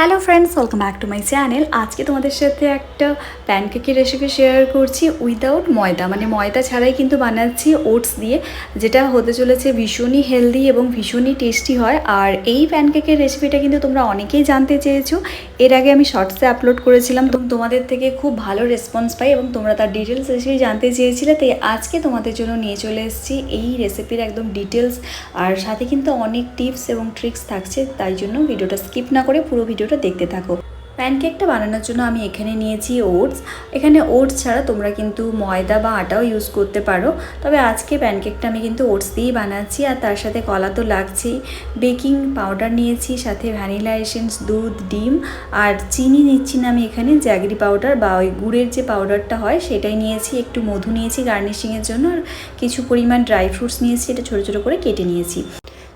Hello friends, welcome back to my channel. আজকে তোমাদের সাথে একটা প্যানকেকের রেসিপি শেয়ার করছি উইদাউট ময়দা, মানে ময়দা ছাড়াই কিন্তু বানাচ্ছি ওটস দিয়ে, যেটা হতে চলেছে ভীষণই হেলদি এবং ভীষণই টেস্টি হয়। আর এই প্যানকেকের রেসিপিটা কিন্তু তোমরা অনেকেই জানতে চেয়েছো। এর আগে আমি শর্টসে আপলোড করেছিলাম, তোমাদের থেকে খুব ভালো রেসপন্স পাই এবং তোমরা তার ডিটেলস রেসিপি জানতে চেয়েছিলে। তাই আজকে তোমাদের জন্য নিয়ে চলে এসেছি এই রেসিপির একদম ডিটেলস, আর সাথে কিন্তু অনেক টিপস এবং ট্রিক্স থাকছে। তাই জন্য ভিডিওটা স্কিপ না করে পুরো ভিডিওটা দেখতে থাকো। প্যানকেকটা বানানোর জন্য আমি এখানে নিয়েছি ওটস। এখানে ওটস ছাড়া তোমরা কিন্তু ময়দা বা আটাও ইউজ করতে পারো, তবে আজকে প্যানকেকটা আমি কিন্তু ওটস দিয়েই বানাচ্ছি। আর তার সাথে কলা তো লাগছেই। বেকিং পাউডার নিয়েছি, সাথে ভ্যানিলা এসেন্স, দুধ, ডিম আর চিনি নিচ্ছি না আমি এখানে, জ্যাগরি পাউডার বা ওই গুড়ের যে পাউডারটা হয় সেটাই নিয়েছি। একটু মধু নিয়েছি গার্নিশিংয়ের জন্য, আর কিছু পরিমাণ ড্রাই ফ্রুটস নিয়েছি, এটা ছোটো ছোটো করে কেটে নিয়েছি।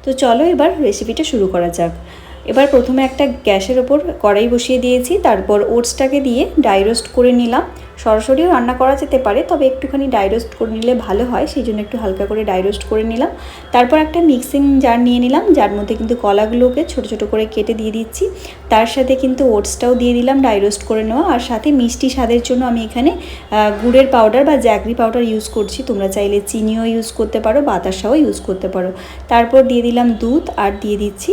তো চলো এবার রেসিপিটা শুরু করা যাক। এবার প্রথমে একটা গ্যাসের ওপর কড়াই বসিয়ে দিয়েছি, তারপর ওটসটাকে দিয়ে ড্রাই রোস্ট করে নিলাম। সরাসরিও রান্না করা যেতে পারে, তবে একটুখানি ড্রাই রোস্ট করে নিলে ভালো হয়, সেই জন্য একটু হালকা করে ড্রাই রোস্ট করে নিলাম। তারপর একটা মিক্সিং জার নিয়ে নিলাম, যার মধ্যে কিন্তু কলাগুলোকে ছোটো ছোটো করে কেটে দিয়ে দিচ্ছি। তার সাথে কিন্তু ওটসটাও দিয়ে দিলাম ড্রাই রোস্ট করে নেওয়া, আর সাথে মিষ্টি স্বাদের জন্য আমি এখানে গুড়ের পাউডার বা জ্যাগরি পাউডার ইউজ করছি। তোমরা চাইলে চিনিও ইউজ করতে পারো, বাতাসাও ইউজ করতে পারো। তারপর দিয়ে দিলাম দুধ, আর দিয়ে দিচ্ছি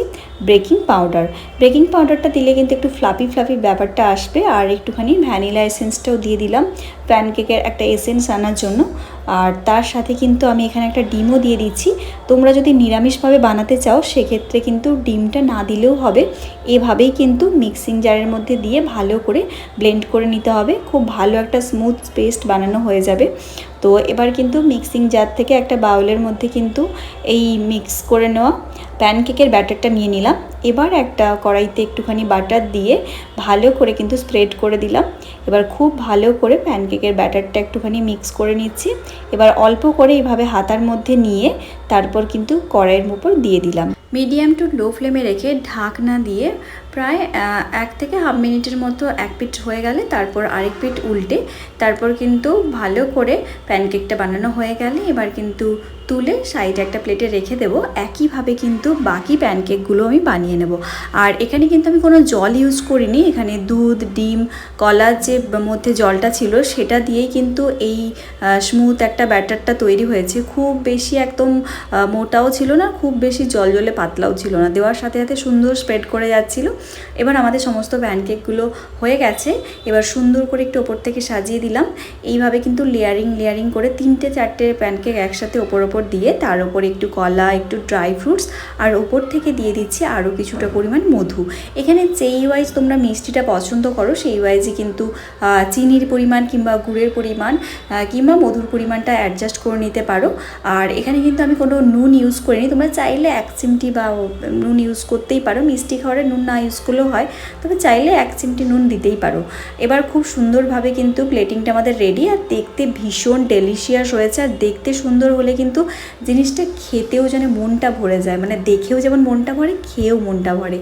বেকিং পাউডার। বেকিং পাউডারটা দিলে কিন্তু একটু ফ্লাফি ফ্লাফি ব্যাপারটা আসবে। আর একটুখানি ভ্যানিলা এসেন্সটাও দিয়ে দিলাম প্যানকেকের একটা এসেন্স আনার জন্য। আর তার সাথে কিন্তু আমি এখানে একটা ডিমও দিয়ে দিচ্ছি। তোমরা যদি নিরামিষভাবে বানাতে চাও সেক্ষেত্রে কিন্তু ডিমটা না দিলেও হবে। এভাবেই কিন্তু মিক্সিং জারের মধ্যে দিয়ে ভালো করে ব্লেন্ড করে নিতে হবে, খুব ভালো একটা স্মুথ পেস্ট বানানো হয়ে যাবে। তো এবার কিন্তু মিক্সিং জার থেকে একটা বাউলের মধ্যে কিন্তু এই মিক্স করে নেওয়া প্যানকেকের ব্যাটারটা নিয়ে নিলাম। এবার একটা কড়াইতে একটুখানি বাটার দিয়ে ভালো করে কিন্তু স্প্রেড করে দিলাম। এবার খুব ভালো করে প্যানকেকের ব্যাটারটা একটুখানি মিক্স করে নিচ্ছি। এবার অল্প করে এইভাবে হাতার মধ্যে নিয়ে তারপর কিন্তু কড়াইয়ের উপর দিয়ে দিলাম। মিডিয়াম টু লো ফ্লেমে রেখে ঢাকনা দিয়ে প্রায় 1 থেকে হাফ মিনিটের মতো এক পিঠ হয়ে গেলে তারপর আরেক পিঠ উল্টে তারপর কিন্তু ভালো করে প্যানকেকটা বানানো হয়ে গেলে এবার কিন্তু তুলে সাইডে একটা প্লেটে রেখে দেবো। একইভাবে কিন্তু বাকি প্যানকেকগুলো আমি বানিয়ে নেব। আর এখানে কিন্তু আমি কোনো জল ইউজ করিনি, এখানে দুধ, ডিম, কলার যে মধ্যে জলটা ছিল সেটা দিয়েই কিন্তু এই স্মুথ একটা ব্যাটারটা তৈরি হয়েছে। খুব বেশি একদম মোটাও ছিল না, খুব বেশি জল জলে পাতলাও ছিল না, দেওয়ার সাথে সাথে সুন্দর স্প্রেড করে যাচ্ছিল। এবার আমাদের সমস্ত প্যানকেকগুলো হয়ে গেছে। এবার সুন্দর করে একটু ওপর থেকে সাজিয়ে দিলাম। এইভাবে কিন্তু লেয়ারিং করে 3-4টে প্যানকেক একসাথে ওপর দিয়ে তার উপরে একটু কলা, একটু ড্রাই ফ্রুটস, আর ওপর থেকে দিয়ে দিচ্ছি আরও কিছুটা পরিমাণ মধু। এখানে যেই ওয়াইজ তোমরা মিষ্টিটা পছন্দ করো সেই ওয়াইজই কিন্তু চিনির পরিমাণ কিংবা গুড়ের পরিমাণ কিংবা মধুর পরিমাণটা অ্যাডজাস্ট করে নিতে পারো। আর এখানে কিন্তু আমি কোনো নুন ইউজ করিনি, তোমরা চাইলে 1 চিমটি বা নুন ইউজ করতেই পারো। মিষ্টি খাবারে নুন না ইউজ করলেও হয়, তবে চাইলে 1 চিমটি নুন দিতেই পারো। এবার খুব সুন্দরভাবে কিন্তু প্লেটিংটা আমাদের রেডি, আর দেখতে ভীষণ ডেলিশিয়াস হয়েছে। আর দেখতে সুন্দর হলে কিন্তু জিনিসটা খেতেও যেন মনটা ভরে যায়, মানে দেখেও যেমন মনটা ভরে, খেয়েও মনটা ভরে।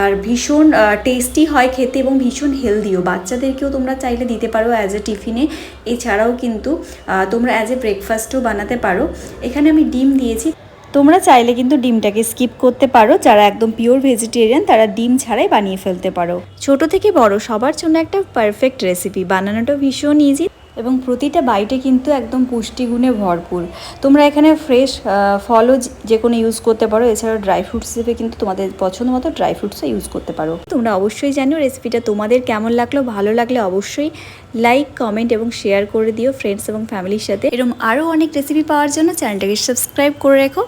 আর ভীষণ টেস্টি হয় খেতে এবং ভীষণ হেলদিও। বাচ্চাদেরকেও তোমরা চাইলে দিতে পারো অ্যাজ এ টিফিনে। এছাড়াও কিন্তু তোমরা অ্যাজ এ ব্রেকফাস্টও বানাতে পারো। এখানে আমি ডিম দিয়েছি, তোমরা চাইলে কিন্তু ডিমটাকে স্কিপ করতে পারো। যারা একদম পিওর ভেজিটেরিয়ান তারা ডিম ছাড়াই বানিয়ে ফেলতে পারো। ছোট থেকে বড় সবার জন্য একটা পারফেক্ট রেসিপি, বানানোটা ভীষণ ইজি এবং প্রতিটা বাইটে কিন্তু একদম পুষ্টিগুণে ভরপুর। তোমরা এখানে ফ্রেশ ফলও যে কোনো ইউজ করতে পারো, এছাড়াও ড্রাই ফ্রুটস হিসেবে কিন্তু তোমাদের পছন্দ মতো ড্রাই ফ্রুটসও ইউজ করতে পারো। তোমরা অবশ্যই জানো রেসিপিটা তোমাদের কেমন লাগলো। ভালো লাগলে অবশ্যই লাইক, কমেন্ট এবং শেয়ার করে দিও ফ্রেন্ডস এবং ফ্যামিলির সাথে। এরকম আরও অনেক রেসিপি পাওয়ার জন্য চ্যানেলটাকে সাবস্ক্রাইব করে রেখো।